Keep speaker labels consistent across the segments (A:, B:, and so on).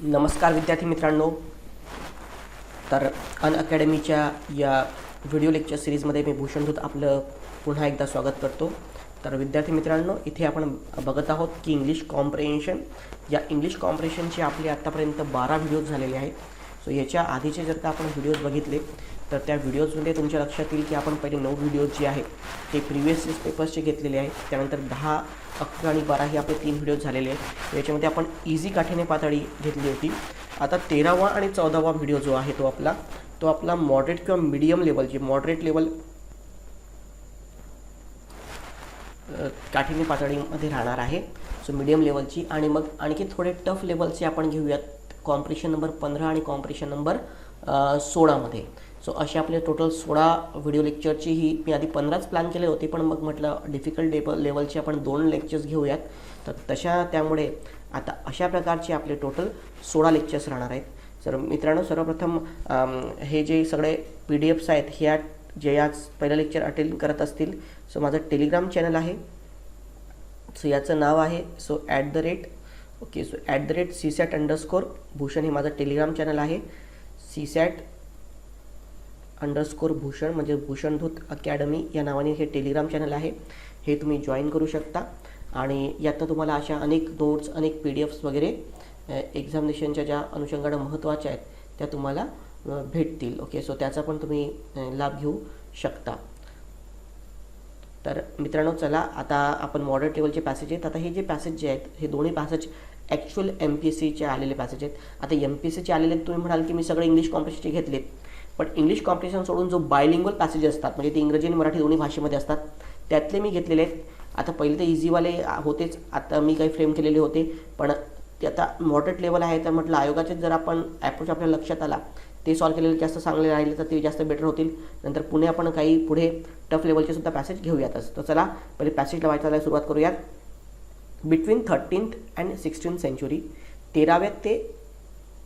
A: नमस्कार विद्यार्थी मित्रांनो. तर अनअकॅडमीच्या या व्हिडिओ लेक्चर सिरीजमध्ये मी भूषण धूत आपलं पुन्हा एकदा स्वागत करतो. तर विद्यार्थी मित्रांनो, इथे आपण बघत आहोत की इंग्लिश कॉम्प्रिहेन्शन. या इंग्लिश कॉम्प्रिहेन्शनचे आपले आत्तापर्यंत 12 व्हिडिओज झालेले आहेत. सो याच्या आधीचे जर का आपण व्हिडिओज बघितले तर त्या व्हिडिओजमध्ये तुमच्या लक्षात येईल की आपण पहिले 9 व्हिडिओज जे आहेत ते प्रिव्हियस इयर्स पेपर्सचे घेतलेले आहेत. त्यानंतर 10, 11 आणि 12 हे आपले 3 व्हिडिओज झालेले आहेत. याच्यामध्ये आपण इझी काठीने पातळी घेतली होती. आता 13वा आणि 14वा व्हिडिओ जो आहे तो आपला मॉडरेट किंवा मीडियम लेवलची मॉडरेट लेवल काठीने पातळीमध्ये राहणार आहे. सो मीडियम लेवलची आणि मग आणखी थोडे टफ लेवलचे आपण घेऊयात कॉम्प्रिहेन्शन नंबर 15 आणि कॉम्प्रिहेन्शन नंबर 16मध्ये. सो असे आपले टोटल 16 व्हिडिओ लेक्चरची ही मी आधी 15च प्लॅन केले होते, पण मग म्हटलं डिफिकल्ट लेवलचे आपण 2 लेक्चर्स घेऊयात. तर त्यामुळे आता अशा प्रकारचे आपले टोटल 16 लेक्चर्स राहणार आहेत. तर मित्रांनो, सर्वप्रथम हे जे सगळे PDF आहेत ह्या जे आज पहिलं लेक्चर अटेंड करत असतील, सो माझं टेलिग्राम चॅनल आहे. सो याचं नाव आहे @CSAT_भूषण हे माझं टेलिग्राम चॅनल आहे. CSAT_भूषण म्हणजे भूषण धूत अकॅडमी या नावाने हे टेलिग्राम चॅनल आहे. हे तुम्ही जॉईन करू शकता आणि यातनं तुम्हाला अशा अनेक नोट्स, अनेक PDFs वगैरे एक्झामिनेशनच्या ज्या अनुषंगाने महत्त्वाच्या आहेत त्या तुम्हाला भेटतील. ओके, सो त्याचा पण तुम्ही लाभ घेऊ शकता. तर मित्रांनो, चला आता आपण मॉडरेट लेवलचे पॅसेज आहेत. आता हे जे पॅसेज जे आहेत हे दोन्ही पॅसेज ॲक्च्युअल MPSCचे आलेले पॅसेज आहेत. आता MPSCचे आलेले तुम्ही म्हणाल की मी सगळे इंग्लिश कॉम्प्रिहेन्शनचे घेतलेत, पण इंग्लिश कॉम्प्रिहेन्शन सोडून जो बायलिंग्वल पॅसेज असतात म्हणजे ते इंग्रजी आणि मराठी दोन्ही भाषेमध्ये असतात त्यातले मी घेतलेले आहेत. आता पहिले ते इझीवाले होतेच, आता मी काही फ्रेम केलेले होते, पण ते आता मॉडरेट लेवल आहे. तर म्हटलं आयोगाचे जर आपण ॲप्रोच आपल्याला लक्षात आला ते सॉल्व केलेले जास्त चांगले राहिले तर ते जास्त बेटर होतील. नंतर आपण काही पुढे टफ लेवलचे सुद्धा पॅसेज घेऊयातच. तर चला पहिले पॅसेजला वाचायला सुरुवात करूयात. Between 13th and 16th century 13व्या ते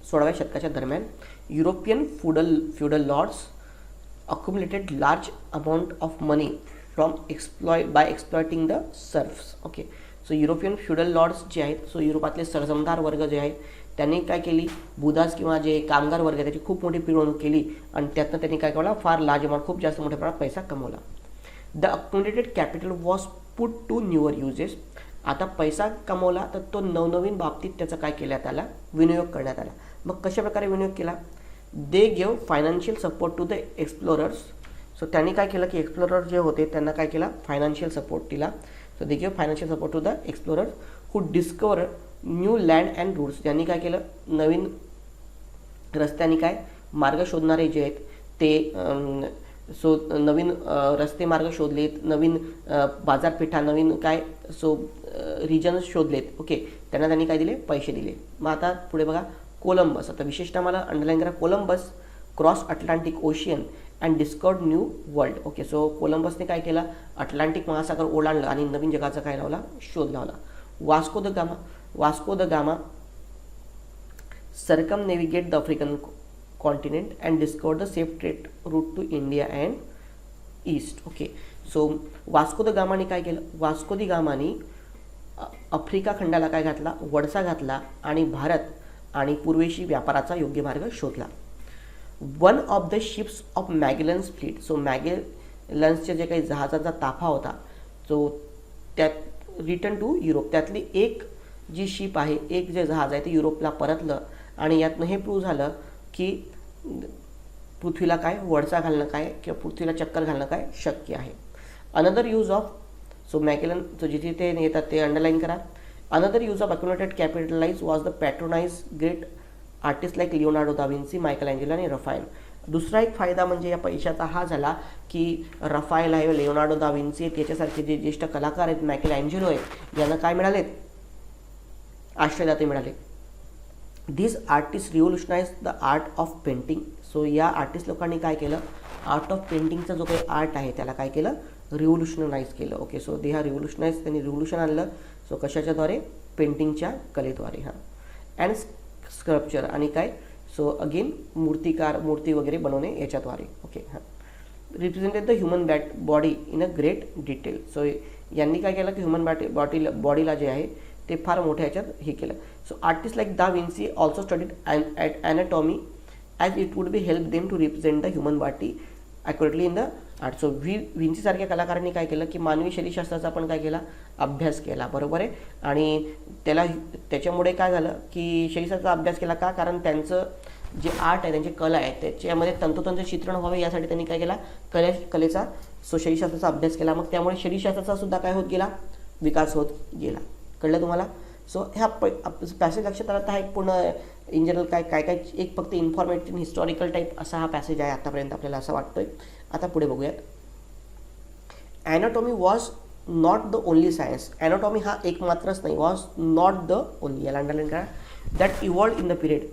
A: 16व्या शतकाच्या दरम्यान European feudal lords accumulated large amount of money from exploiting the serfs. Okay, so European feudal lords जे आहेत, सो युरोपातले सरजमदार वर्ग जे आहेत त्यांनी काय केली, बुदास किंवा जे कामगार वर्ग आहे त्याची खूप मोठी पिळवणूक केली आणि त्यातनं त्यांनी काय केलं, फार लार्ज अमाऊंट खूप जास्त मोठ्या प्रमाणात पैसा कमवला. The accumulated capital was put to newer uses. आता पैसा कमवला तर तो नवनवीन बाबतीत त्याचा काय केला, त्याला विनियोग करण्यात आला. मग कशाप्रकारे विनियोग केला, they gave financial support to the explorers. So त्यांनी काय केलं की एक्सप्लोरर जे होते त्यांना काय केला, फायनान्शियल सपोर्ट दिला. So they gave financial support to the explorers who discover new land and routes. त्यांनी काय केलं, नवीन रस्त्यांनी काय मार्ग शोधणारे जे आहेत ते नवीन रस्ते मार्ग शोधलेत, नवीन बाजारपेठा, नवीन काय रिजन्स शोधलेत. ओके, त्यांनी काय दिले, पैसे दिले. मग आता पुढे बघा, कोलंबस. आता विशेषतः मला अंडरलाईन करा, Columbus cross Atlantic ocean and discovered new world. Okay, so कोलंबसने काय केलं, अटलांटिक महासागर ओलांडलं आणि नवीन जगाचा काय लावला, शोध लावला. Vasco the gamma circumnavigate the African continent and discovered the safe trade route to India and East. Okay, so Vasco da गामाने काय केलं, वास्को द गामाने आफ्रिका खंडाला काय घातला, वळसा घातला आणि भारत आणि पूर्वेशी व्यापाराचा योग्य मार्ग शोधला. One of the ships of Magellan's fleet. So मॅगेलन्सचे जे काही जहाजाचा ताफा होता तो त्यात रिटर्न टू युरोप. त्यातली एक जी शिप आहे, एक जे जहाज आहे ते युरोपला परतलं आणि यातनं हे प्रूव्ह झालं की पृथ्वीला काय वळसा घालणं काय किंवा पृथ्वीला चक्कर घालणं काय शक्य आहे. Another use of, so Magellan जिथे ते येतात ते अंडरलाईन करा. Another use of accumulated capitalize was the patronize great artist like Leonardo da Vinci, Michelangelo आणि रफायल. दुसरा एक फायदा म्हणजे या पैशाचा हा झाला की रफायल आहे, लिओनार्डो दा विन्सी आहेत, याच्यासारखे जे ज्येष्ठ कलाकार आहेत, मायकल अँजेलो आहेत, यांना काय मिळालेत, आश्रय ते मिळाले. This artist revolutionize the art of painting. So या आर्टिस्ट लोकांनी काय केलं, आर्ट ऑफ पेंटिंगचा जो काही आर्ट आहे त्याला काय केलं, रिव्होल्युशनाइज केलं. ओके, सो दे हा रिव्होल्युशनाइज, त्यांनी रिव्होल्युशन आणलं. सो कशाच्याद्वारे, पेंटिंगच्या कलेद्वारे. हां, अँड स्कल्पचर आणि काय, सो अगेन मूर्ती वगैरे बनवणे याच्याद्वारे. ओके, हां, represented the human body in a great detail. So यांनी काय केलं की ह्युमन बॉडीला जे आहे ते फार मोठ्या ह्याच्यात हे केलं. So artist like da Vinci also studied anatomy as it would be help them to represent the human body accurately in the art. So विन्सीसारख्या कलाकारांनी काय केलं की मानवी शरीरशास्त्राचा पण काय केला, अभ्यास केला, बरोबर आहे. आणि त्याच्यामुळे काय झालं की शरीरशास्त्राचा अभ्यास केला का, कारण त्यांचं जे आर्ट आहे, त्यांची कला आहे, त्याच्यामध्ये तंतोतंत चित्रण व्हावे यासाठी त्यांनी काय केला, कलेचा शरीरशास्त्राचा अभ्यास केला. मग त्यामुळे शरीरशास्त्राचा सुद्धा काय होत गेला, विकास होत गेला. कळलं तुम्हाला. सो ह्या पॅसेज लक्षात आला तर हा एक पूर्ण इन जनरल काय एक फक्त इन्फॉर्मेटिव्ह हिस्टॉरिकल टाईप असा हा पॅसेज आहे आतापर्यंत आपल्याला असं वाटतोय. आता पुढे बघूयात. Anatomy was not the only science. Anatomy हा एक मात्रच नाही, वॉज नॉट द ओनली, याला अंडरलाईन करा, that evolved in the period.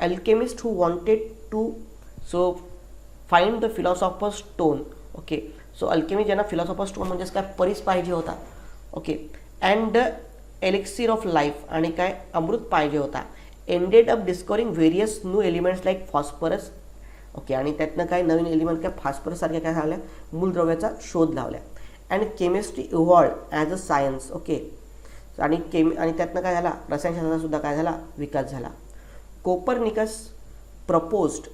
A: Alchemist who wanted to find the philosopher stone. Okay. So alchemy ज्यांना फिलॉसॉफर स्टोन म्हणजेच काय परीस पाहिजे होता. Okay. And the elixir of life, आणि काय अमृत पाहिजे होता. Ended up discovering various new elements like phosphorus. Okay. आणि त्यातनं काय नवीन एलिमेंट काय फॉस्फरस सारख्या काय झाल्या, मूलद्रव्याचा शोध लावल्या. And chemistry evolved as a science. Okay. आणि त्यातनं काय झाला, रसायनशास्त्राचा सुद्धा काय झाला, विकास झाला. Copernicus proposed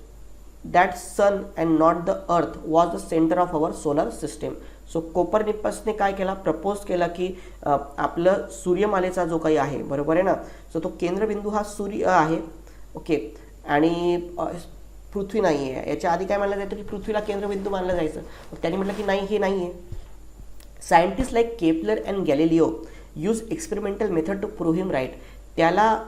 A: that sun and not the earth was the centre of our solar system. So कोपर्निकसने काय केला, प्रपोज केला की आपलं सूर्यमालेचा जो काही आहे, बरोबर आहे ना, सो तो केंद्रबिंदू हा सूर्य आहे. ओके. आणि पृथ्वी नाही आहे. याच्या आधी काय मानलं जायचं की पृथ्वीला केंद्रबिंदू मानलं जायचं. मग त्यांनी म्हटलं की नाही, हे नाही आहे. Scientist like Kepler and Galileo use experimental method to prove him right. त्याला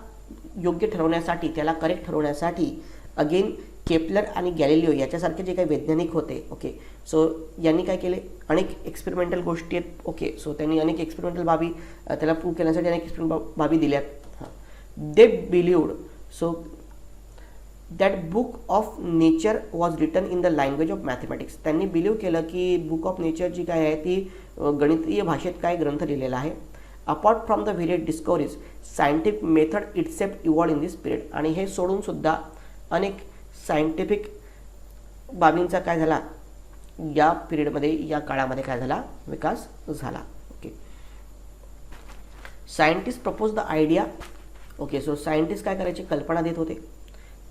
A: योग्य ठरवण्यासाठी, त्याला करेक्ट ठरवण्यासाठी अगेन केपलर आणि गॅलिलिओ याच्यासारखे जे काही वैज्ञानिक होते. ओके. सो यांनी काय केले, अनेक एक्सपेरिमेंटल गोष्टी आहेत. ओके. सो त्यांनी अनेक एक्सपेरिमेंटल बाबी त्याला प्रूव्ह करण्यासाठी अनेक एक्सपेरिमेंटल बाबी दिल्यात. हां. They believed so that book of nature was written in the language of mathematics. त्यांनी बिलीव्ह केलं की बुक ऑफ नेचर जी काय आहे ती गणितीय भाषेत काय ग्रंथ लिहिलेला आहे. Apart from the various discoveries scientific method itself evolved in this period. आणि हे सोडून सुद्धा अनेक सायंटिफिक बाबींचा काय झाला, या पिरियडमध्ये, या काळामध्ये काय झाला, विकास झाला. Okay. Scientist propose the idea. Okay. So scientist काय करायचे, कल्पना देत होते.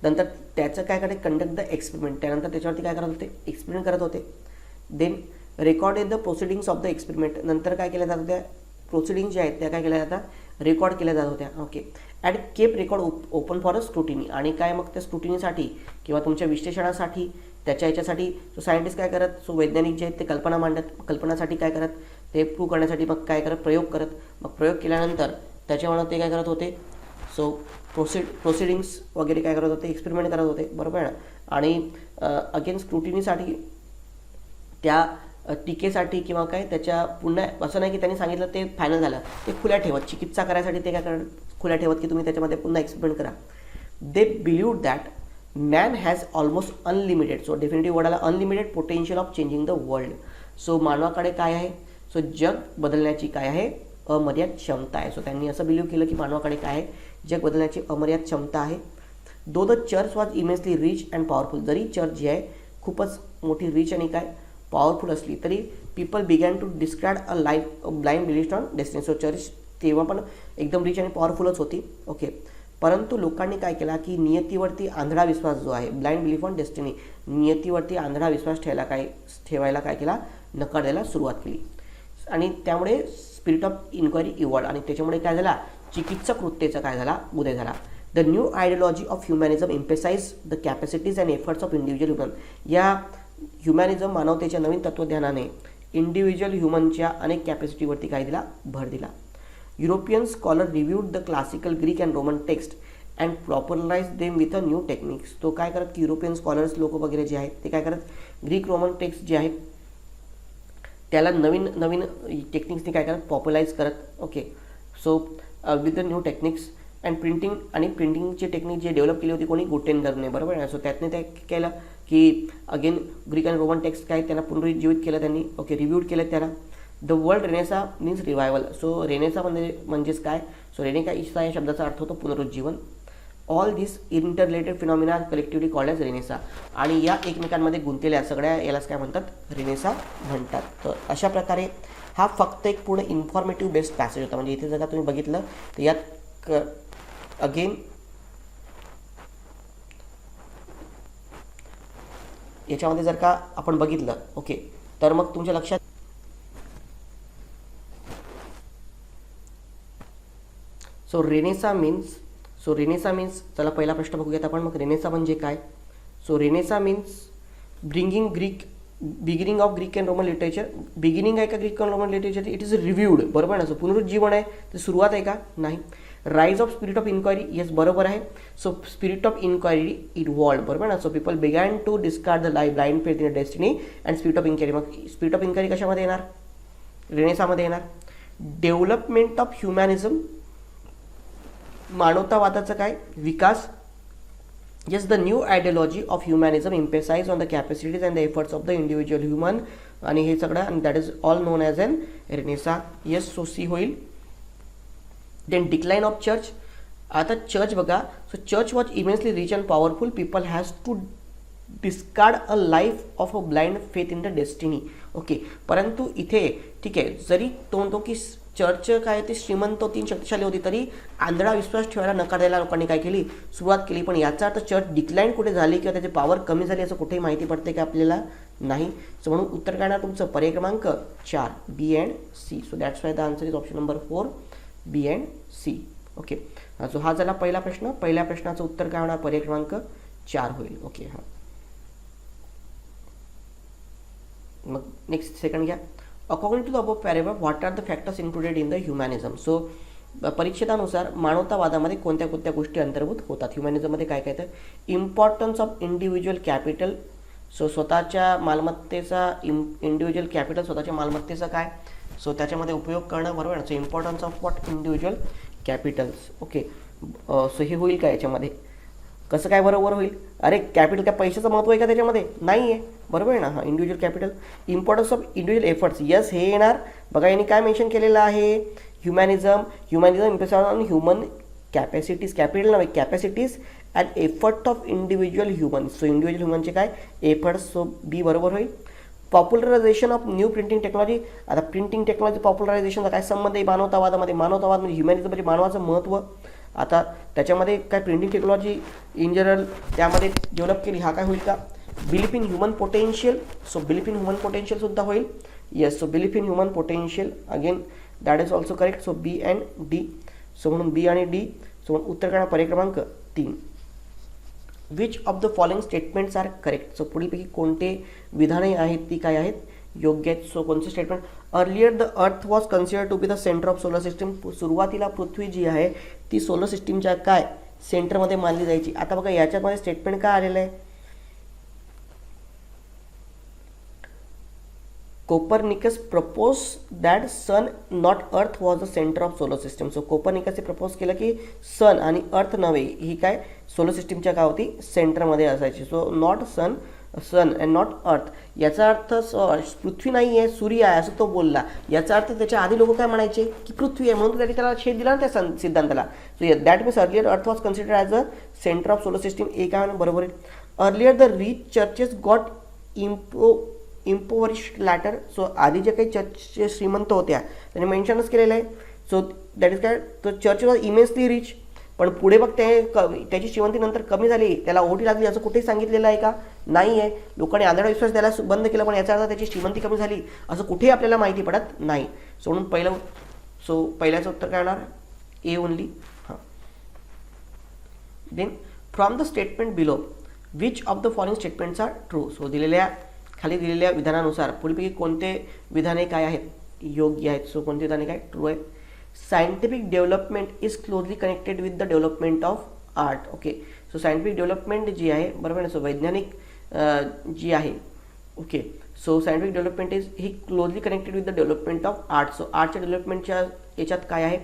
A: नंतर त्याचं काय करायचं, कंडक्ट द एक्सपेरिमेंट. त्यानंतर त्याच्यावरती काय करत होते, एक्सपेरिमेंट करत होते. Then recorded the proceedings of the experiment. नंतर काय केल्या जात होत्या, प्रोसिडिंग ज्या आहेत त्या काय केल्या जातात, रेकॉर्ड केल्या जात होत्या. Okay. At kept record open for a scrutiny. आणि काय मग त्या स्क्रुटिनीसाठी किंवा तुमच्या विश्लेषणासाठी, त्याच्या याच्यासाठी सो सायंटिस्ट काय करत, सो वैज्ञानिक जे आहेत ते कल्पना मांडत, कल्पनासाठी काय करत, ते प्रूव्ह करण्यासाठी मग काय करत, प्रयोग करत. मग प्रयोग केल्यानंतर त्याच्यामुळे ते काय करत होते, सो प्रोसिडिंग्स वगैरे काय करत होते, एक्सपेरिमेंट करत होते, बरोबर आहे ना. आणि अगेन स्क्रुटिनीसाठी, त्या टीकेसाठी किंवा काय त्याच्या पुन्हा असं नाही की त्यांनी सांगितलं ते फायनल झालं, ते खुल्या ठेवत, चिकित्सा करायसाठी ते काय करत, खुल्या ठेवत की तुम्ही त्याच्यामध्ये पुन्हा एक्सपेरिमेंट करा. They believed that man has almost unlimited, so definitive word आला, unlimited potential of changing the world. So मानवाकडे काय आहे, सो जग बदलण्याची काय आहे, अमर्याद क्षमता आहे. सो त्यांनी असं बिलीव्ह केलं की मानवाकडे काय आहे, जग बदलण्याची अमर्याद क्षमता आहे. Though the church was immensely rich and powerful. जरी चर्च जी आहे खूपच मोठी रिच आणि काय पॉवरफुल असली तरी people began to describe a blind believe on destiny. So church तेव्हा पण एकदम रिच आणि पॉवरफुलच होती. ओके. परंतु लोकांनी काय केला की नियतीवरती आंधळा विश्वास जो आहे, ब्लाइंड बिलीफ ऑन डेस्टिनी, नियतीवरती आंधळा विश्वास ठेवायला काय केला, नकार द्यायला सुरुवात केली. आणि त्यामुळे स्पिरिट ऑफ इन्क्वायरी इव्हॉल्ड. आणि त्याच्यामुळे काय झाला, चिकित्सक वृत्तीचा काय झाला, उदय झाला. The new ideology of humanism emphasize the capacities and efforts of individual human. या ह्युमॅनिझम मानवतेच्या नवीन तत्त्वज्ञानाने इंडिव्हिज्युअल ह्युमनच्या अनेक कॅपॅसिटीवरती काय दिला, भर दिला. European scholar reviewed the classical Greek and Roman text and popularize them with a new techniques. तो काय करत की युरोपियन स्कॉलर्स लोक वगैरे जे आहेत ते काय करत, ग्रीक रोमन टेक्स्ट जे आहेत त्याला नवीन नवीन टेक्निक्सनी काय करत, पॉप्युलराइज करत. Okay. So with the new techniques and printing, आणि प्रिंटिंगची टेक्निक जे डेव्हलप केली होती कोणी, गुटेनबर्गने, बरोबर आहे. सो त्यातने ते केलं की again Greek and Roman text काय त्यांना पुनरुज्जीवित केलं त्यांनी. ओके. रिव्ह्यूड केलं त्याला. The world renaissance means revival. So renaissance म्हणजेच काय, सो रेनेसा या शब्दाचा अर्थ होतो पुनरुज्जीवन. All this interrelated phenomena collectively called as renaissance. आणि या एकमेकांमध्ये गुंतलेल्या सगळ्या यालाच काय म्हणतात, रेनेसा म्हणतात. तर अशा प्रकारे हा फक्त एक पूर्ण इन्फॉर्मेटिव्ह बेस्ड पॅसेज होता. म्हणजे इथे जर का तुम्ही बघितलं तर यात अगेन याच्यामध्ये जर का आपण बघितलं ओके, तर मग तुमच्या लक्षात सो रेनेसा मीन्स चला पहिला प्रश्न बघूयात आपण. मग रेनेसा म्हणजे काय? So Renaissance means beginning of Greek and Roman literature. Beginning आहे का Greek and Roman literature? It is reviewed, बरोबर ना. सो पुनरुज्जीवन आहे, तर सुरुवात आहे का? नाही. Rise of spirit of inquiry, yes बरोबर आहे. So spirit of inquiry evolve, बरोबर ना. So people began to discard the blind faith in destiny and spirit of inquiry. मग स्पिरिट ऑफ इन्क्वायरी कशामध्ये येणार? रेनेसामध्ये येणार. डेव्हलपमेंट ऑफ ह्युमॅनिझम, मानवतावादाचा काय? विकास. Yes, the new ideology of humanism emphasize on the capacities and the efforts of the individual human, आणि हे सगळं, आणि that is all known as an renaissance. Yes, so see होईल. Then decline of church. आता church बघा, so church was immensely rich and powerful. People has to discard a life of a blind faith in the destiny. Okay, परंतु इथे ठीक आहे, जरी तो म्हणतो की चर्च काय ते श्रीमंत होती, शक्तिशाली होती, तरी आंधळा विश्वास ठेवायला नकार द्यायला लोकांनी काय केली? सुरुवात केली. पण याचा अर्थ चर्च डिक्लाइन कुठे झाली किंवा त्याची पॉवर कमी झाली असं कुठेही माहिती पडते का आपल्याला? नाही. सो म्हणून उत्तर काय ना तुमचं? पर्याय क्रमांक 4, B and C. So that's why the answer is option number 4, B and C. Okay, so हा झाला पहिला प्रश्न. पहिल्या प्रश्नाचं उत्तर काय होणार? पर्याय क्रमांक 4 होईल. ओके, हां. मग नेक्स्ट सेकंड घ्या. According to the above paragraph, what are the factors included in the humanism? So परीक्षेतानुसार मानवतावादामध्ये कोणत्या कोणत्या गोष्टी अंतर्भूत होतात? ह्युमॅनिझममध्ये काय काय? तर importance of individual capital. So स्वतःच्या मालमत्तेचा इंडिव्हिज्युअल कॅपिटल, स्वतःच्या मालमत्तेचा काय? सो त्याच्यामध्ये उपयोग करणं, बरोबर. So importance of what? Individual Capitals. Okay, so हे होईल का याच्यामध्ये? कसं काय बरोबर होईल? अरे कॅपिटल काय पैशाचं महत्त्व आहे का त्याच्यामध्ये? नाही आहे, बरोबर आहे ना. हां, individual capital. Importance of individual efforts, yes हे येणार. बघा यांनी काय मेन्शन केलेलं आहे? Humanism impress on human capacities, capital नव्हे, capacities and effort of individual human. So individual ह्युमनचे काय? एफर्ट्स. सो बी बरोबर होईल. Popularization of new printing technology. आता प्रिंटिंग टेक्नॉलॉजी पॉप्युलरायझेशनचा काय संबंध आहे मानवतावादामध्ये? मानवतावाद म्हणजे ह्युमॅनिझम म्हणजे मानवाचं महत्त्व. आता त्याच्यामध्ये काय प्रिंटिंग टेक्नॉलॉजी इन जनरल त्यामध्ये डेव्हलप केली, हा काय होईल का? Belief in human potential. So belief in human potential सुद्धा होईल. Yes, so belief in human potential again that is also correct. So B and D. So म्हणून बी आणि डी. सो उत्तर करणार पर्याय क्रमांक 3. Which of the following statements are correct? So पुढीलपैकी कोणते विधाने आहेत ती काय आहेत? योग्य आहेत. सो कोणतं statement? Earlier the earth was consider to be the centre of solar system. सुरुवातीला पृथ्वी जी आहे ती सोलर सिस्टीमच्या काय सेंटरमध्ये मानली जायची. आता बघा याच्यामध्ये स्टेटमेंट काय आलेलं आहे? Copernicus propose that sun not earth was the centre of solar system. So कोपर्निकसने प्रपोज केलं की सन आणि अर्थ नव्हे, ही काय सोलर सिस्टीमच्या काय होती? सेंटरमध्ये असायची. So not sun and not earth. याचा अर्थ पृथ्वी नाही आहे, सूर्य आहे असं तो बोलला. याचा अर्थ त्याच्या आधी लोक काय म्हणायचे की पृथ्वी आहे, म्हणून त्यांनी त्याला छेद दिला ना त्या सिद्धांताला. So that means earlier earth was consider as a centre of solar system. एक आहे बरोबर आहे. Earlier the rich churches got impoverished later. So आधी जे काही चर्चचे श्रीमंत होत्या त्यांनी मेन्शनच केलेलं आहे. सो दॅट इज काय? तर चर्च वॉज इमेन्सली रिच. पण पुढे बघ त्याची श्रीमंती नंतर कमी झाली, त्याला ओढी लागली असं कुठेही सांगितलेलं आहे का? नाही आहे. लोकांनी आंधळा विश्वास द्यायला बंद केला, पण याचा अर्थ त्याची श्रीमंती कमी झाली असं कुठेही आपल्याला माहिती पडत नाही. सो म्हणून पहिल्याचं उत्तर काय होणार? A only. हां. Then from the statement below which of the following statements are true. So खाली दिलेल्या विधानानुसार पुढीलपैकी कोणते विधाने काय आहेत? योग्य आहेत. सो कोणते विधाने काय ट्रू आहे? Scientific development is closely connected with the development of art. Okay, so scientific development जी आहे, बरोबर आहे. सो वैज्ञानिक जी आहे, okay, so scientific development is ही closely connected with the development of art. So आर्टच्या डेव्हलपमेंटच्या याच्यात काय आहे?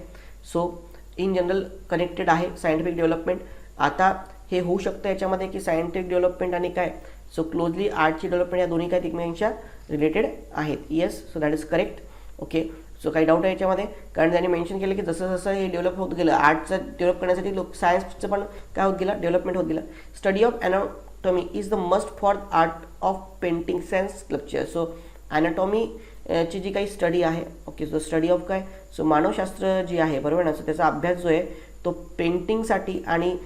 A: सो इन जनरल कनेक्टेड आहे सायंटिफिक डेव्हलपमेंट. आता हे होऊ शकतं याच्यामध्ये की सायंटिफिक डेव्हलपमेंट आणि काय? सो क्लोजली आर्टची डेव्हलपमेंट या दोन्ही काय एकमेकांच्या रिलेटेड आहेत. Yes, so that is correct. Okay, so काही डाऊट आहे याच्यामध्ये? कारण त्यांनी मेन्शन केलं की जसं जसं हे डेव्हलप होत गेलं, आर्टचं डेव्हलप करण्यासाठी सायन्सचं पण काय होत गेलं? डेव्हलपमेंट होत गेलं. Study of anatomy is the must for art of painting science sculpture. So anatomy ची जी काही स्टडी आहे, ओके, सो स्टडी ऑफ काय? सो मानवशास्त्र जी आहे, बरोबर ना. सो त्याचा अभ्यास जो आहे तो पेंटिंगसाठी आणि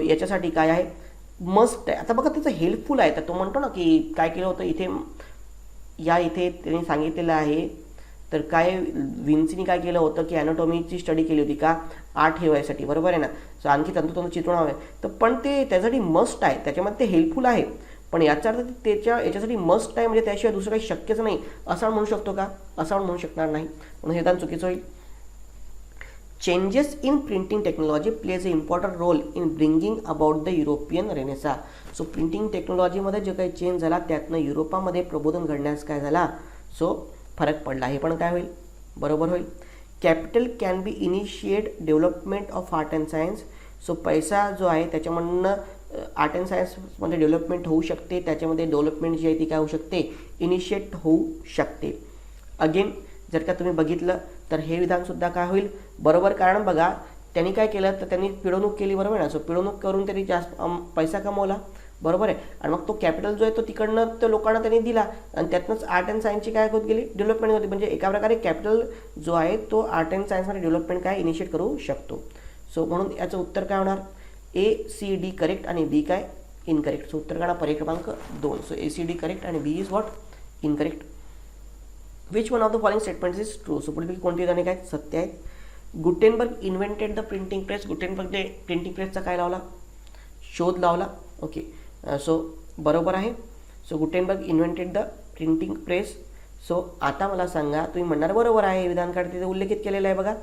A: याच्यासाठी काय आहे मस्ट आहे. आता बघा त्याचं हेल्पफुल आहे, तर तो म्हणतो ना की काय केलं होतं इथे इथे त्यांनी सांगितलेलं आहे. तर काय विन्सीनी काय केलं होतं की ॲनाटॉमीची स्टडी केली होती का आर्ट ठेवायसाठी, बरोबर आहे ना. सो आणखी तंतोतंत चित्रण हवं आहे, तर पण ते त्यासाठी मस्ट आहे, त्याच्यामध्ये ते हेल्पफुल आहे. पण याचा अर्थ याच्यासाठी मस्ट आहे म्हणजे त्याशिवाय दुसरं काही शक्यच नाही असं म्हणू शकतो का, असं म्हणू शकणार नाही, म्हणून हे विधान चुकीचं होईल. Changes in printing technology plays a important role in bringing about the European Renaissance. So printing टेक्नॉलॉजीमध्ये जो काही चेंज झाला त्यातनं युरोपामध्ये प्रबोधन घडण्यास काय झाला, सो फरक पडला. हे पण काय होईल, बरोबर होईल. Capital can be initiate development of art and science. So पैसा जो आहे त्याच्यामधनं आर्ट अँड सायन्समध्ये डेव्हलपमेंट होऊ शकते, त्याच्यामध्ये डेव्हलपमेंट जी आहे ती काय होऊ शकते, इनिशिएट होऊ शकते. अगेन जर का तुम्ही बघितलं तर हे विधानसुद्धा काय होईल, बरोबर. कारण बघा त्यांनी काय केलं तर त्यांनी पिळवणूक केली, बरोबर आहे ना. सो पिळवणूक करून त्यांनी जास्त पैसा कमवला, बरोबर आहे. आणि मग तो कॅपिटल जो आहे तो तिकडनं तो लोकांना त्यांनी दिला आणि त्यातनंच आर्ट अँड सायन्सची काय होत गेली, डेव्हलपमेंट होती. म्हणजे एका प्रकारे कॅपिटल जो आहे तो आर्ट अँड सायन्समध्ये डेव्हलपमेंट काय इनिशिएट करू शकतो. सो म्हणून याचं उत्तर काय होणार, ACD करेक्ट आणि बी काय इनकरेक्ट. सो उत्तर काढा पर्याय क्रमांक 2. सो ACD करेक्ट आणि B is what incorrect. Which one of the following statements is true. So पुढील कोणती विधाने काय सत्य आहेत. Gutenberg invented the printing press. गुटेनबर्गने प्रिंटिंग प्रेसचा काय लावला, शोध लावला. ओके, सो बरोबर आहे. So Gutenberg invented the printing press. So आता मला सांगा, तुम्ही म्हणणार बरोबर आहे, विधान काढ तिथे उल्लेखित केलेलं आहे बघा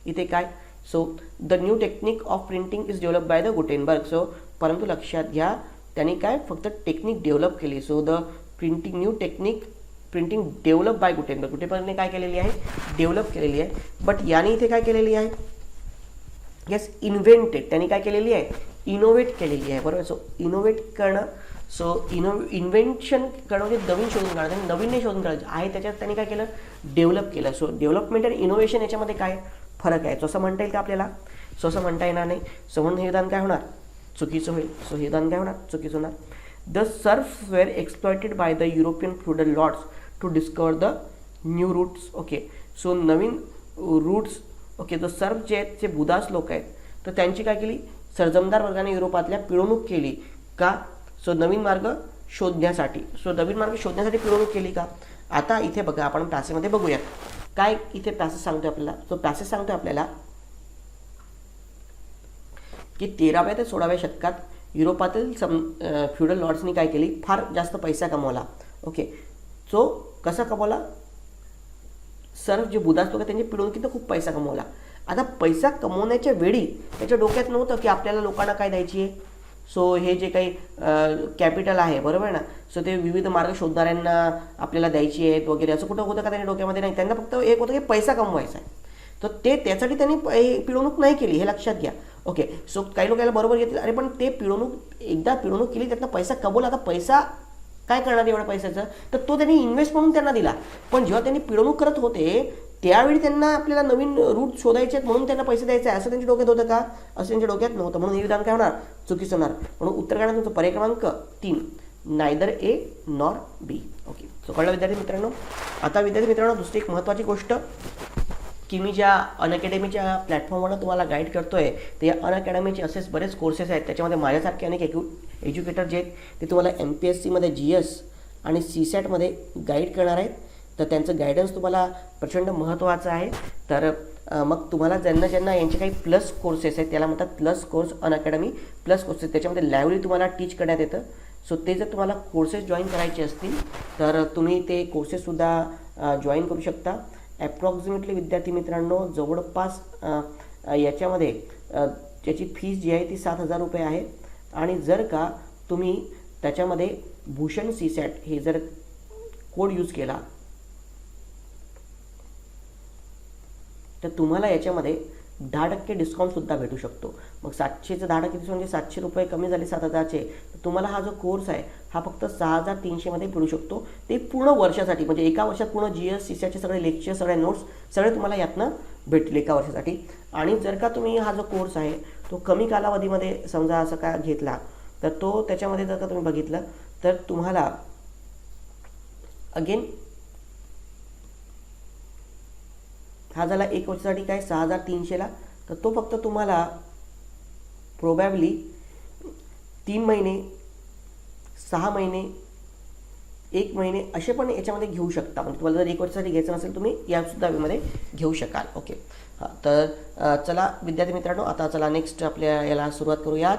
A: इथे काय. So the new technique of printing is develop by the Gutenberg. So परंतु लक्षात घ्या त्यांनी काय फक्त टेक्निक डेव्हलप केली. So the new technique printing develop by Gutenberg. गुटेनबर्गने काय केलेली आहे, डेव्हलप केलेली आहे. बट याने इथे काय केलेली आहे, येस इन्व्हेंटेड, त्यांनी काय केलेली आहे, इनोव्हेट केलेली आहे, बरोबर. सो इनोव्हेट करणं, सो इन्व्हेन्शन करणं म्हणजे नवीन शोधून काढणं, त्यांनी नवीन नाही शोधून काढायचं आहे, त्याच्यात त्यांनी काय केलं, डेव्हलप केलं. सो डेव्हलपमेंट आणि इनोव्हेशन याच्यामध्ये काय फरक आहे, असं म्हणता येईल का आपल्याला, सो असं म्हणता येणार नाही. सो म्हणून हे विधान काय होणार, चुकीचं होईल. सो हे विधान काय होणार, चुकीचं होणार. The serfs were exploited by the European feudal lords to discover the new routes. Okay, so नवीन रूट्स. ओके, द सर्फ जे आहेत जे बुदास लोक आहेत तर त्यांची काय केली, सर्जमदार वर्गाने युरोपातल्या पिळवणूक केली का, सो नवीन मार्ग शोधण्यासाठी. सो नवीन मार्ग शोधण्यासाठी पिळवणूक केली का. आता इथे बघा आपण पॅसेजमध्ये बघूयात काय इथे पॅसेज सांगतोय आपल्याला. सो पॅसेज सांगतोय आपल्याला की 13व्या ते 16व्या शतकात युरोपातील फ्युडल लॉर्ड्सनी काय केली, फार जास्त पैसा कमवला. ओके, सो कसा कमवला, सर्व जे बुदास लोक त्यांची पिळवणुकीत खूप पैसा कमवला. आता पैसा कमवण्याच्या वेळी त्याच्या डोक्यात नव्हतं की आपल्याला लोकांना काय द्यायची आहे. सो हे जे काही कॅपिटल आहे, बरोबर ना, सो ते विविध मार्ग शोधणाऱ्यांना आपल्याला द्यायची आहेत वगैरे, असं कुठं होतं का त्यांच्या डोक्यामध्ये नाही. त्यांना फक्त एक होतं की पैसा कमवायचा आहे. तर त्यासाठी त्यांनी पिळवणूक नाही केली, हे लक्षात घ्या. ओके, सो काही लोकांना बरोबर घेतील, अरे पण ते एकदा पिळवणूक केली त्यातनं पैसा कमवला, आता पैसा काय करणार एवढ्या पैशाचं, तर तो त्यांनी इन्व्हेस्ट म्हणून त्यांना दिला. पण जेव्हा त्यांनी पिळवणूक करत होते त्यावेळी त्यांना आपल्याला नवीन रूट शोधायचे आहेत म्हणून त्यांना पैसे द्यायचे आहे असं त्यांच्या डोक्यात होतं का, असं त्यांच्या डोक्यात नव्हतं. म्हणून हे विधान काय होणार, चुकीचं होणार. म्हणून उत्तर काय तुमचं पर्याय क्रमांक 3, neither A nor be. Okay, so कळलं विद्यार्थी मित्रांनो. आता विद्यार्थी मित्रांनो दुसरी एक महत्त्वाची गोष्ट की मी ज्या अनअकॅडमीच्या प्लॅटफॉर्मवर तुम्हाला गाईड करतोय ते या अनअकॅडमीचे असेच बरेच कोर्सेस आहेत. त्याच्यामध्ये माझ्यासारखे अनेक एज्युकेटर जे आहेत ते तुम्हाला MPSCमध्ये GS आणि CSATमध्ये गाईड करणार आहेत. तर त्यांचं गायडन्स तुम्हाला प्रचंड महत्त्वाचं आहे. तर मग तुम्हाला ज्यांना यांचे काही प्लस कोर्सेस आहेत त्याला म्हणतात plus course, Unacademy plus courses. त्याच्यामध्ये लाईव्हली तुम्हाला टीच करण्यात येतं. सो ते जर तुम्हाला कोर्सेस जॉईन करायचे असतील तर तुम्ही ते कोर्सेससुद्धा जॉईन करू शकता. ॲप्रॉक्सिमेटली विद्यार्थी मित्रांनो जवळपास याच्यामध्ये त्याची फीस जी आहे ती 7,000 रुपये आहे. आणि जर का तुम्ही त्याच्यामध्ये भूषण CSAT हे जर कोड यूज केला तर तुम्हाला याच्यामध्ये 10% डिस्काउंटसुद्धा भेटू शकतो. मग 700चं 10% डिस्काउंट म्हणजे 700 रुपये कमी झाले 7,000चे. तर तुम्हाला हा जो कोर्स आहे हा फक्त 6,300मध्ये मिळू शकतो. ते पूर्ण वर्षासाठी, म्हणजे एका वर्षात पूर्ण GS CSATचे सगळे लेक्चर, सगळे नोट्स सगळे तुम्हाला यातनं भेटले एका वर्षासाठी. आणि जर का तुम्ही हा जो कोर्स आहे तो कमी कालावधीमध्ये समजा असं काय घेतला तर तो त्याच्यामध्ये जर का तुम्ही बघितलं तर तुम्हाला अगेन हा झाला एक वर्षासाठी काय 6,300ला. तर तो फक्त तुम्हाला प्रोबॅबली 3 महिने, 6 महिने, 1 महिने असे पण याच्यामध्ये घेऊ शकता. म्हणजे तुम्हाला जर 1 वर्षासाठी घ्यायचं नसेल तुम्ही यासुद्धा वेळेमध्ये घेऊ शकाल. ओके, हां. तर चला विद्यार्थी मित्रांनो, आता चला नेक्स्ट आपल्या याला सुरुवात करूयात.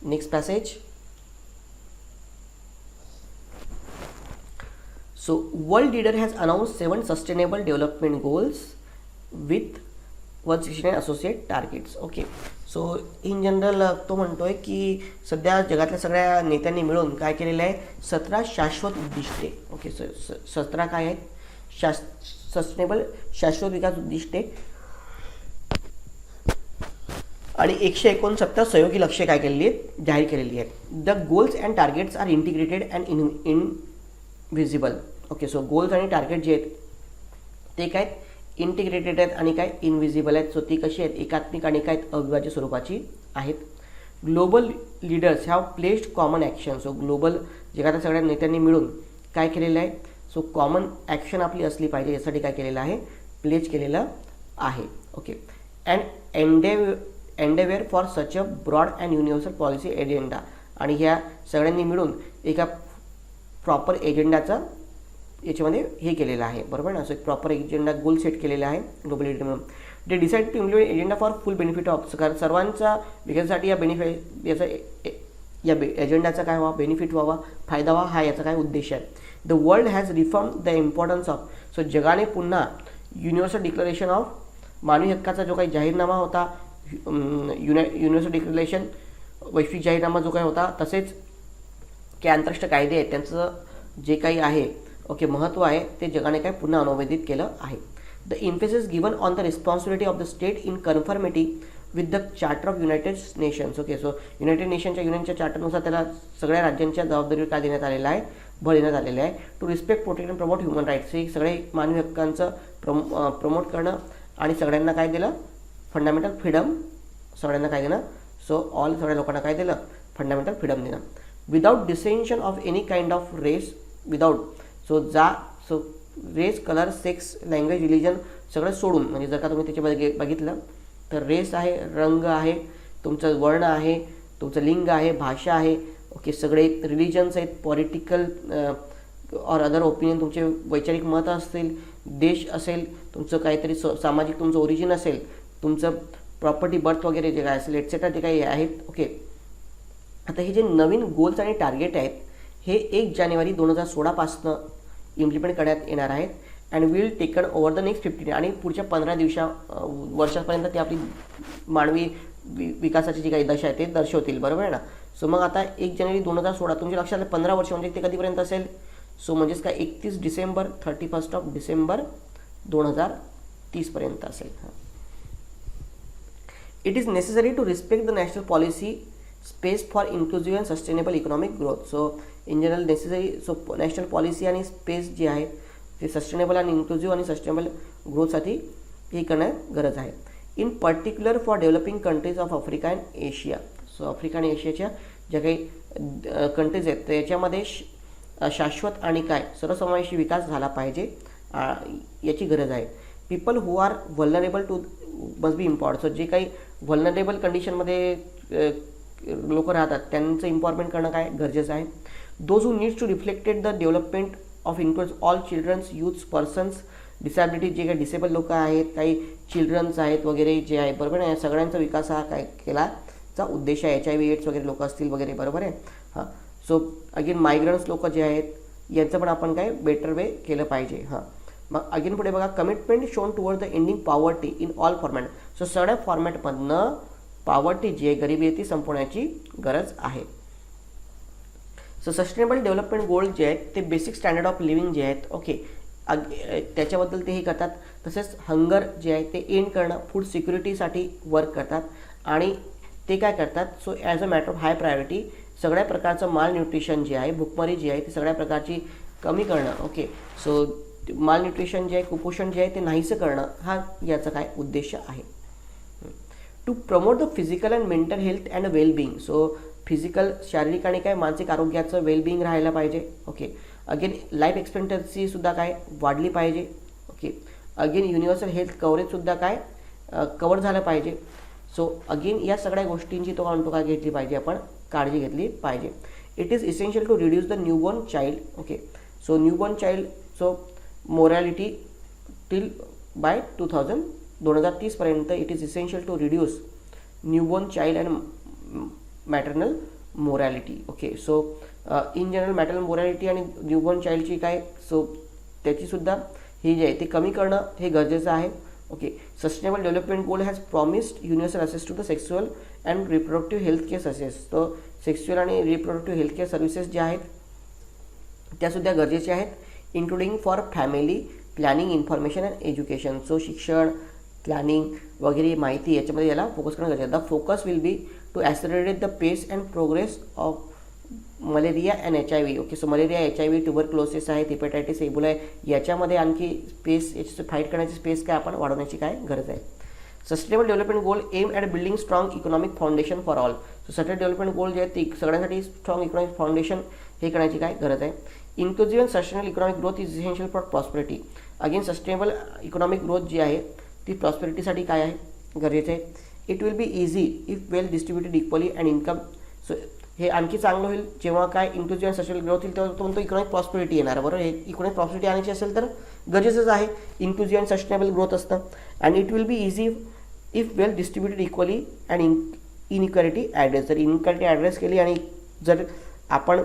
A: Next passage. So, world leader has announced 7 sustainable development goals with 169 associate targets. Okay, so in general तो म्हणतोय की सध्या जगातल्या सगळ्या नेत्यांनी मिळून काय केलेलं आहे, 17 शाश्वत उद्दिष्टे. ओके, 17 काय आहेत, सस्टेनेबल शाश्वत विकास उद्दिष्टे आणि 169 सहयोगी लक्ष्य काय केलेली आहेत, जाहीर केलेली आहेत. The goals and targets are integrated and invisible. Okay, so goals आणि टार्गेट जे आहेत ते काय इंटिग्रेटेड आहेत आणि काय इनव्हिजिबल आहेत. सो ती कशी आहेत, एकात्मिक आणि काय अविभाज्य स्वरूपाची आहेत. Global leaders have placed common action. So global जगातल्या सगळ्या नेत्यांनी मिळून काय केलेलं आहे, सो कॉमन ॲक्शन आपली असली पाहिजे यासाठी काय केलेलं आहे, प्लेज केलेलं आहे. Okay, and endeavour for such a broad and universal policy agenda. आणि ह्या सगळ्यांनी मिळून एका प्रॉपर एजेंडाचा याच्यामध्ये हे केलेलं आहे, बरोबर ना. असं एक प्रॉपर एजेंडा गोल सेट केलेला आहे ग्लोबल लीडर म्हणून. ते decide to implement agenda for full benefit of, कारण सर्वांचा विकासासाठी या याचा या एजेंडाचा काय व्हावा, बेनिफिट व्हावा, फायदा व्हावा, हा याचा काय उद्देश आहे. The world has reform the importance of. So जगाने पुन्हा युनिव्हर्सल डिक्लरेशन ऑफ मानवी हक्काचा जो काही जाहीरनामा होता, युनिव्हर्सल डिक्लरेशन वैश्विक जाहीरनामा जो काही होता, तसेच काही आंतरराष्ट्रीय कायदे आहेत त्यांचं जे काही आहे ओके महत्त्व आहे ते जगाने काय पुन्हा अनुवादित केलं आहे. The emphasis given on the responsibility of the state in conformity with the charter of United Nations. Okay, so United नेशनच्या युनियनच्या चार्टरनुसार त्याला सगळ्या राज्यांच्या जबाबदारीवर काय देण्यात आलेलं आहे, भर देण्यात आलेलं आहे. To respect, protect and promote human rights. हे सगळे मानवी हक्कांचं प्रमोट करणं आणि सगळ्यांना काय दिलं, फंडामेंटल फ्रीडम सगळ्यांना काय देणं, सो ऑल सगळ्या लोकांना काय दिलं, फंडामेंटल फ्रीडम देणं. Without distinction of any kind of race, without so race, colour, sex, language, religion सगळं सोडून. म्हणजे जर का तुम्ही त्याच्यामध्ये बघितलं तर रेस आहे, रंग आहे, तुमचं वर्ण आहे, तुमचं लिंग आहे, भाषा आहे, ओके, सगळे रिलिजन्स आहेत, पॉलिटिकल और अदर ओपिनियन, तुमचे वैचारिक मत असतील, देश असेल, तुमचं काहीतरी सामाजिक तुमचं ओरिजिन असेल, तुमचं प्रॉपर्टी बर्थ वगैरे जे काय असेल एटसेट्रा जे काही आहेत. ओके, आता हे जे नवीन गोल्स आणि टार्गेट आहेत हे 1 जानेवारी 2016 पासून इम्प्लिमेंट करण्यात येणार आहेत. And will taken over the next 15 आणि पुढच्या 15 वर्षापर्यंत ते आपली मानवी विकासाची जी काही दशा आहे ते दर्शवतील, बरोबर आहे ना. सो मग आता 1 जानेवारी 2016 तुमच्या लक्षात 15 वर्ष म्हणजे ते कधीपर्यंत असेल, सो म्हणजेच काय 31 डिसेंबर 31 डिसेंबर 2030 पर्यंत असेल. It is necessary to respect the national policy space for inclusive and sustainable economic growth. So in general necessary, so national policy आणि स्पेस जे आहे ते सस्टेनेबल आणि इन्क्लुझिव्ह आणि सस्टेनेबल ग्रोथसाठी हे करण्यात गरज आहे. In particular for developing countries of Africa and Asia. So Africa आणि एशियाच्या ज्या काही कंट्रीज आहेत त्याच्यामध्ये शाश्वत आणि काय सर्वसमावेशी विकास झाला पाहिजे याची गरज आहे. People who are vulnerable to must be import. So जे काही व्हल्नरेबल कंडिशनमध्ये लोक राहतात त्यांचं इम्पॉर्टमेंट करणं काय गरजेचं आहे. Those who needs to reflected the development of includes all childrens, youths, persons, disability, जे काही डिसेबल लोक आहेत, काही चिल्ड्रन्स आहेत वगैरे जे आहे, बरोबर आहे, सगळ्यांचा विकास हा काय केलाचा उद्देश आहे. HIV एड्स वगैरे लोक असतील वगैरे, बरोबर आहे. हां, सो अगेन मायग्रंट्स लोक जे आहेत यांचं पण आपण काय बेटर वे केलं पाहिजे. हां, मग अगेन पुढे बघा, commitment shown toward the ending poverty in all format. So सगळ्या फॉर्मॅटमधनं पॉवर्टी जी आहे, गरिबी आहे ती संपवण्याची गरज आहे. सो सस्टेनेबल डेव्हलपमेंट गोल जे आहेत ते बेसिक स्टँडर्ड ऑफ लिव्हिंग जे आहेत, ओके, त्याच्याबद्दल ते हे करतात. तसेच हंगर जे आहे ते एंड करणं, फूड सिक्युरिटीसाठी वर्क करतात आणि ते काय करतात, so as a matter of high priority सगळ्या प्रकारचं माल न्यूट्रिशन जे आहे, भूकमारी जी आहे ती सगळ्या प्रकारची कमी करणं. ओके, सो माल न्यूट्रिशन जे आहे, कुपोषण जे आहे ते नाहीसं करणं हा याचा काय उद्देश आहे. To promote the physical and mental health and wellbeing. So physical, शारीरिक आणि काय मानसिक आरोग्याचं वेलबिंग राहायला पाहिजे. ओके, अगेन लाईफ एक्सपेक्टन्सीसुद्धा काय वाढली पाहिजे. ओके, अगेन युनिव्हर्सल हेल्थ कव्हरेजसुद्धा काय कवर झालं पाहिजे. सो अगेन या सगळ्या गोष्टींची तो म्हणतो काय घेतली पाहिजे, आपण काळजी घेतली पाहिजे. It is essential to reduce the newborn child. Okay, so newborn child so morality till by 2030 पर्यंत it is essential to reduce newborn child and maternal morality. Okay, so in general maternal morality आणि newborn चाइल्डची काय, so त्याचीसुद्धा ही जी आहे ते कमी करणं हे गरजेचं आहे. Okay, sustainable development goal has promised universal access to the sexual and reproductive health care services. तो सेक्शुअल आणि रिप्रोडक्टिव्ह हेल्थ केअर सर्व्हिसेस ज्या आहेत त्यासुद्धा गरजेच्या आहेत, including for family planning, information and education. So शिक्षण, प्लॅनिंग वगैरे माहिती याच्यामध्ये याला फोकस करणं गरजेचं आहे. The focus will be to accelerate the pace and progress of malaria and HIV. Okay, so malaria, HIV, tuberculosis आहे, हिपॅटायटिस, एबोला आहे, याच्यामध्ये आणखी स्पेस, याची फाईट करण्याची स्पेस काय आपण वाढवण्याची काय गरज आहे. Sustainable development goal aim at building strong economic foundation for all. So sustainable development goal जे आहेत ते सगळ्यांसाठी स्ट्रॉंग इकॉनॉमिक फाउंडेशन हे करण्याची काय गरज आहे. Inclusive and sustainable economic growth is essential for prosperity. Again sustainable economic growth जी आहे ती प्रॉस्पेरिटीसाठी काय आहे गरजेचं आहे. It will be easy if well distributed equally and income. So हे आणखी चांगलं होईल जेव्हा काय इन्क्लुझिव्ह अँड सस्टेनेबल ग्रोथ होईल तेव्हा तो म्हणतो इकॉनॉमिक प्रॉस्पेरिटी येणार. बरोबर, हे इकॉनॉमिक प्रॉस्पेरिटी आणायची असेल तर गरजेचंच आहे इन्क्लुझिव्ह अँड सस्टेनेबल ग्रोथ असतं. And it will be easy if well distributed equally and inequality address. जर इनइक्वॅलिटी ॲड्रेस केली आणि जर आपण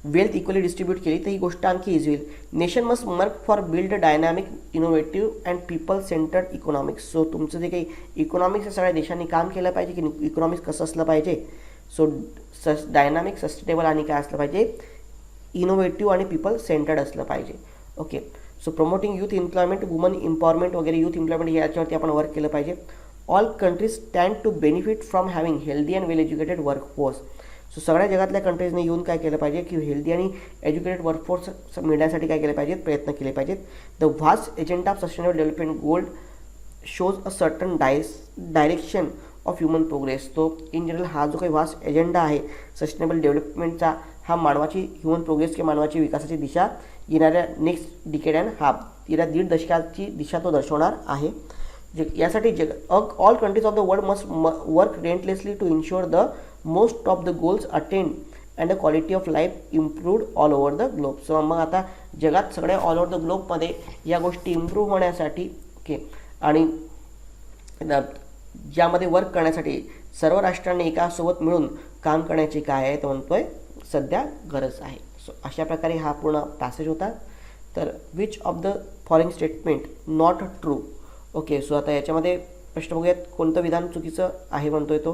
A: वेल्थ इक्वली डिस्ट्रीब्यूट केली तर ही गोष्ट आणखी इझी होईल. Nation must work for build dynamic, innovative and people centred economics. So तुमचं जे काही इकॉनॉमिक्स सगळ्या देशांनी काम केलं पाहिजे की इकॉनॉमिक्स कसं असलं पाहिजे. सो डायनॅमिक, सस्टेनेबल आणि काय असलं पाहिजे, इनोव्हेटिव्ह आणि पीपल सेंटर्ड असलं पाहिजे. Okay, so promoting youth employment, woman empowerment वगैरे, यूथ एम्प्लॉयमेंट याच्यावरती आपण वर्क केलं पाहिजे. All countries stand to benefit from having healthy and well educated workforce. So सगळ्या जगातल्या कंट्रीजने येऊन काय केलं पाहिजे की हेल्दी आणि एज्युकेटेड वर्कफोर्स मिळण्यासाठी काय केले पाहिजेत, प्रयत्न केले पाहिजेत. The vast agenda of sustainable development goal shows a certain direction of human progress. तो इन जनरल हा जो काही व्हास्ट एजेंडा आहे सस्टेनेबल डेव्हलपमेंटचा, हा मानवाची ह्युमन प्रोग्रेस किंवा मानवाची विकासाची दिशा येणाऱ्या नेक्स्ट डिकेड अँड हाफ, येत्या 1.5 दशकाची दिशा तो दर्शवणार आहे. यासाठी all countries of the world must work relentlessly to ensure the most of the goals attend and the quality of life improved all over the globe. So मग आता जगात सगळ्या all over the ग्लोबमध्ये या गोष्टी इम्प्रूव्ह होण्यासाठी okay आणि ज्यामध्ये work करण्यासाठी सर्व राष्ट्रांनी एकासोबत मिळून काम करण्याची काय आहे तो म्हणतोय सध्या गरज आहे. सो अशा प्रकारे हा पूर्ण पॅसेज होता. तर which of the following statement not true. Okay, so आता याच्यामध्ये प्रश्न बघूयात कोणतं विधान चुकीचं आहे म्हणतोय तो.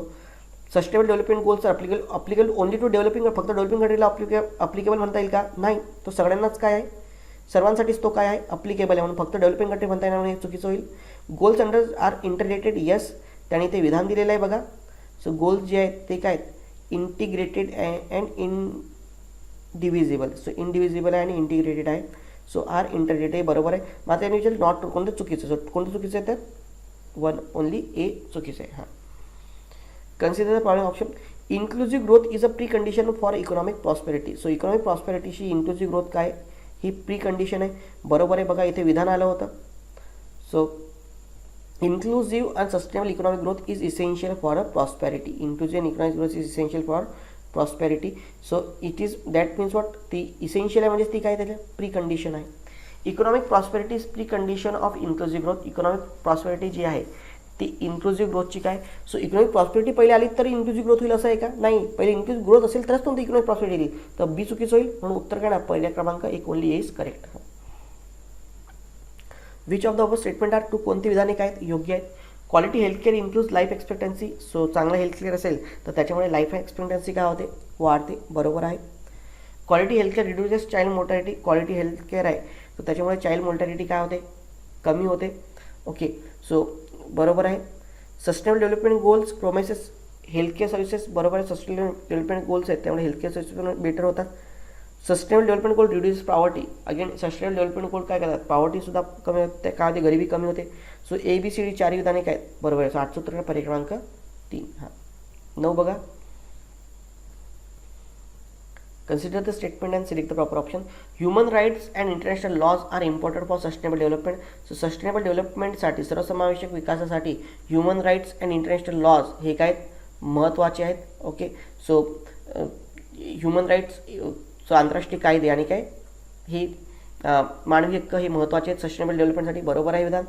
A: Sustainable development goals applicable only to developing, फक्त डेव्हलपिंग कंट्रीला अप्लिकेबल म्हणता येईल का, नाही. तो सगळ्यांनाच काय आहे, सर्वांसाठीच तो काय आहे अप्लिकेबल आहे, म्हणून फक्त डेव्हलपिंग कंट्री म्हणता येणार नाही, हे चुकीचं होईल. Goals under are integrated, yes, त्यांनी ते विधान दिलेलं आहे बघा. सो गोल्स जे आहेत ते काय इंटिग्रेटेड अँड इनडिव्हिजिबल. सो इनडिव्हिजिबल आहे आणि इंटिग्रेटेड आहे. सो आर इंटरग्रेटेड बरोबर आहे. मात्र यांनी विचारलं नॉट ट्रू, कोणतं चुकीचं. सो कोणतं चुकीचं आहे तर 1 ओनली ए चुकीचं आहे. हां, consider the following option. Inclusive growth is a precondition for economic prosperity. So economic प्रॉस्पेरिटीशी इन्क्लुझिव्ह ग्रोथ काय ही प्री कंडिशन आहे. बरोबर आहे बघा, इथे विधान आलं होतं. So inclusive and sustainable economic growth is essential for a prosperity. Inclusive and economic growth is essential for prosperity. So it is that means what, ती इसेन्शियल आहे म्हणजे ती काय त्याच्या प्री कंडिशन आहे. Economic prosperity is precondition of inclusive growth. Economic prosperity जी आहे ती इन्क्लुझिव्ह ग्रोथची काय. सो इकॉनॉमिक प्रॉस्पेरिटी पहिले आली तर इन्क्लुझिव्ह ग्रोथ होईल असं आहे का, नाही. पहिले इन्क्लुझिव्ह ग्रोथ असेल तरच तुमची इकॉनॉमिक प्रॉस्पेरिटी येईल. तर बी चुकीचं होईल, म्हणून उत्तर काय ना पहिल्या क्रमांक 1 only is correct. Which of the above statement are true, कोणती विधाने काय योग्य आहेत. Quality healthcare improve life expectancy. So चांगलं हेल्थकेअर असेल तर त्याच्यामुळे लाईफ एक्सपेक्टन्सी काय होते, वाढते. बरोबर आहे. Quality healthcare reduces child mortality. Quality healthcare आहे तर त्याच्यामुळे चाइल्ड मोर्टॅलिटी काय होते, कमी होते. ओके, सो बरोबर आहे. Sustainable development goals promises healthcare services. बरोबर आहे. सस्टेनेबल डेव्हलपमेंट गोल्स आहेत त्यामुळे हेल्थकेअर सर्व्हिसेस बेटर होतात. Sustainable development goal reduce poverty. Again sustainable development goal काय करतात, पॉवर्टीसुद्धा कमी होते, काय होते, गरिबी कमी होते. सो ABCD 4 विधाने काय बरोबर आहे. 8 सूत्र पर्याय क्रमांक 3. हां, 9 बघा. Consider the statement and select the proper option. Human rights and international laws are important for sustainable development. So sustainable डेव्हलपमेंटसाठी, सर्वसमावेशक विकासासाठी human rights and international laws हे काय महत्त्वाचे आहेत. Okay, so human rights, so आंतरराष्ट्रीय कायदे आणि काय हे मानवी हक्क हे महत्त्वाचे आहेत सस्टेनेबल डेव्हलपमेंटसाठी. बरोबर आहे विधान.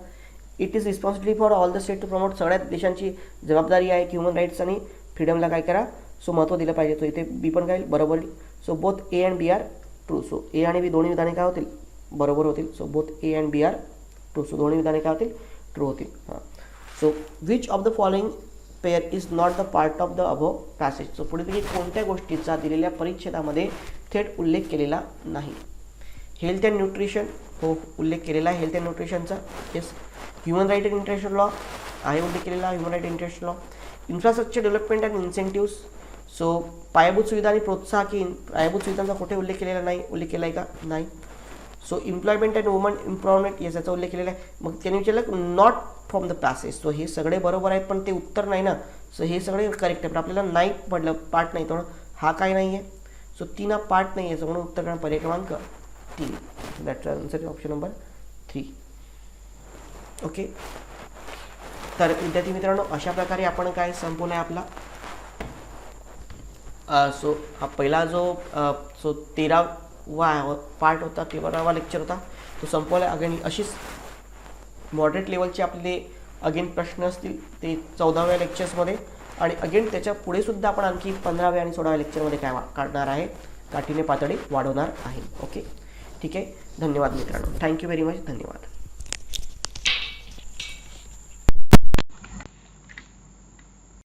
A: It is responsibility for all the state to promote. सगळ्याच देशांची जबाबदारी आहे की ह्युमन राईट्स आणि फ्रीडमला काय करा, सो महत्त्व दिलं पाहिजे. तो इथे बी पण काय बरोबर. So both A and B are true. So A आणि बी दोन्ही विधाने काय होतील, बरोबर होतील. So both A and B are true. So दोन्ही विधाने काय होतील, ट्रू होतील. हां, so which of the following pair is not the part of the above passage. So पुढे कोणत्या गोष्टीचा दिलेल्या परिच्छेदामध्ये थेट उल्लेख केलेला नाही. हेल्थ अँड न्यूट्रिशन, हो उल्लेख केलेला आहे हेल्थ अँड न्यूट्रिशनचा. Yes. Human right and international law आहे उल्लेख केलेला human right and international law. Infrastructure development and incentives. So पायाभूत सुविधा आणि प्रोत्साहक, पायाभूत सुविधांचा कुठे उल्लेख केलेला नाही, उल्लेख केला आहे का, नाही. So employment and woman employment याचा उल्लेख केलेला आहे. मग त्यांनी विचारलं not from the passage. So हे सगळे बरोबर आहेत पण ते उत्तर नाही ना. सो हे सगळे करेक्ट आहे पण आपल्याला नाही पडलं, पार्ट नाही, तर हा काय नाही आहे. सो 3 हा पार्ट नाही आहे. म्हणून उत्तर पर्याय क्रमांक 3. That's answer option number 3. Okay, तर विद्यार्थी मित्रांनो अशा प्रकारे आपण काय संपवलं आहे आपला सो हा पहिला जो सो 13वा पार्ट होता, 13वा लेक्चर होता तो संपवला. अगेन अशीच मॉडरेट लेवलचे आपले अगेन प्रश्न असतील ते 14व्या लेक्चर्समध्ये आणि अगेन त्याच्या पुढे सुद्धा आपण आणखी 15व्या आणि 16व्या लेक्चरमध्ये काय काढणार आहे, काठीने पातळी वाढवणार आहे. ओके, ठीक आहे. धन्यवाद मित्रांनो. Thank you very much. धन्यवाद.